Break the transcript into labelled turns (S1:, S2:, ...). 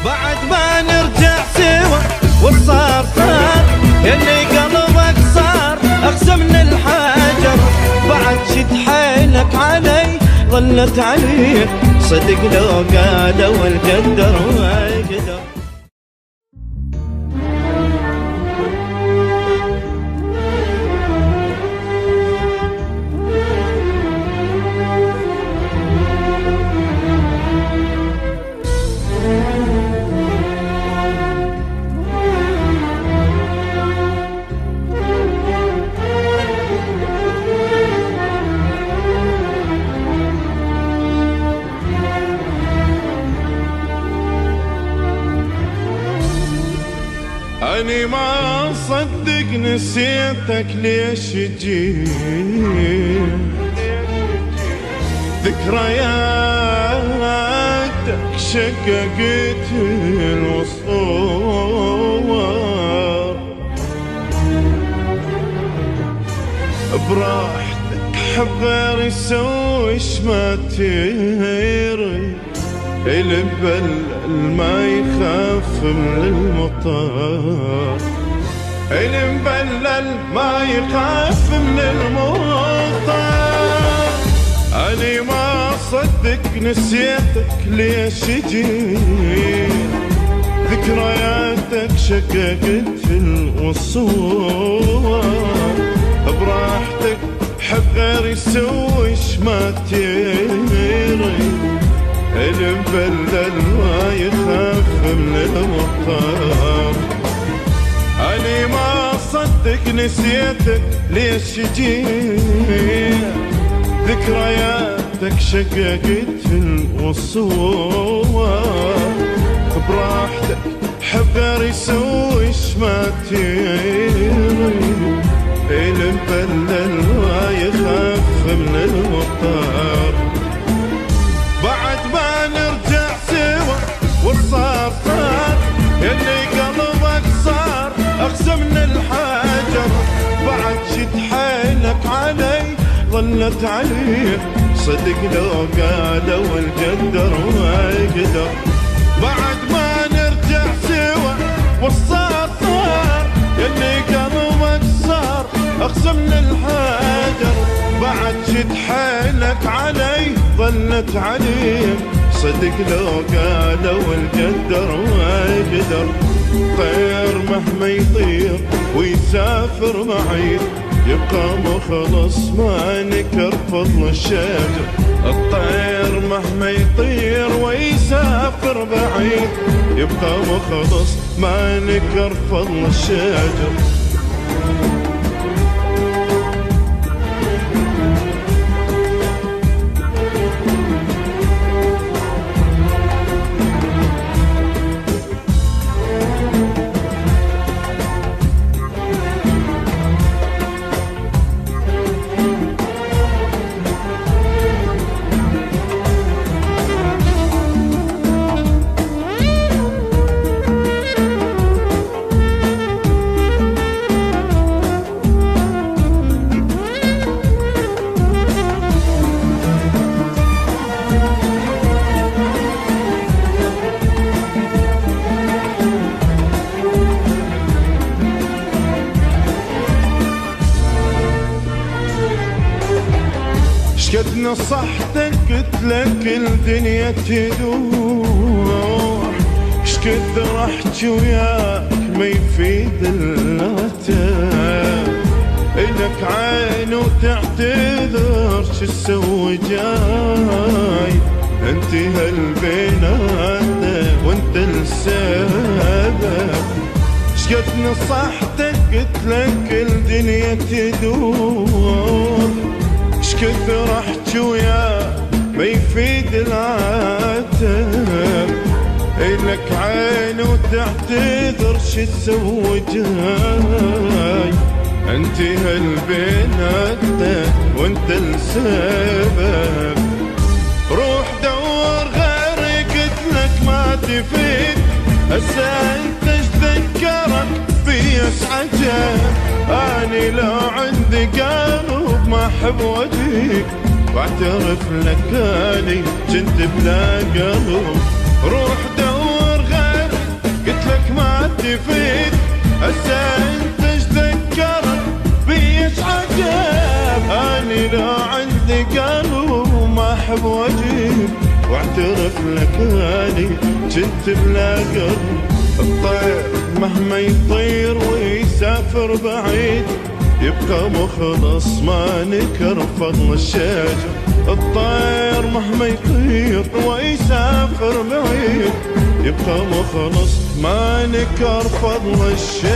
S1: بعد ما نرجع سوا والصار صار، يلي قلبك صار اقسى من الحجر. بعد شد حيلك علي ظلت عليك، صدق لو قالوا القدر ما يقدر.
S2: أني ما أصدق نسيتك ليش تجيب ذكرياتك شققت الوصور. براحتك حب غير يسويش ما تيري، المبلل ما يخاف من المطر، المبلل ما يخاف من المطر. أني ما أصدق نسيتك ليش جيت ذكرياتك شققت الوصور. براحتك حب غير يسويش ما تيري، المبلل ما يخاف من المطر. أني ما أصدق نسيتك ليش جيت ذكرياتك شققت الوصور. براحتك حب غير يسويش ما تيري، المبلل ما يخاف من المطر. بعد ما نرجع سوا والصار صار، يلي قلبك صار اقسى من الحجر. بعد شد حيلك علي ظلت عليك، صدق لو قالوا القدر ما يقدر. بعد ما نرجع سوا والصار صار، يلي قلبك صار اقسى من الحجر. بعد شد حيلك علي ظلت عليك، صدق لو قالوا القدر ما يقدر. طير مهما يطير ويسافر بعيد، يبقى مخلص ما نكر فضل الشجر. الطير مهما يطير ويسافر بعيد، يبقى مخلص ما نكر فضل الشجر. شقد نصحتك قلت لك الدنيا تدور، شقد رحت وياك ما يفيد العتاب. إلك عين وتعتذر شو تسوي جاي، انت هالبينات وانت السبب. شقد نصحتك قلت لك الدنيا تدور، شقد رحت وياك ما يفيد العتاب. إلك عين وتعتذر شو تسوي جاي، انت هالبينات وانت السبب. روح دور غيري قلت لك ما تفيد، هسه انت ايش ذكرك في اسعجك. اني لو عندي قلب ما احب وجهك، واعترف لك اني كنت بلا قلب. روح دور غيري يفيد هسه انت ايش ذكرك بيش عجب. اني لو عندي قلب ما احب واجيب واعترف لك اني جنت بلا قلب. الطير مهما يطير ويسافر بعيد يبقى مخلص ما نكر فضل الشجر. الطير مهما يطير ويسافر بعيد يبقى مخلص ما نكر فضل الشجر.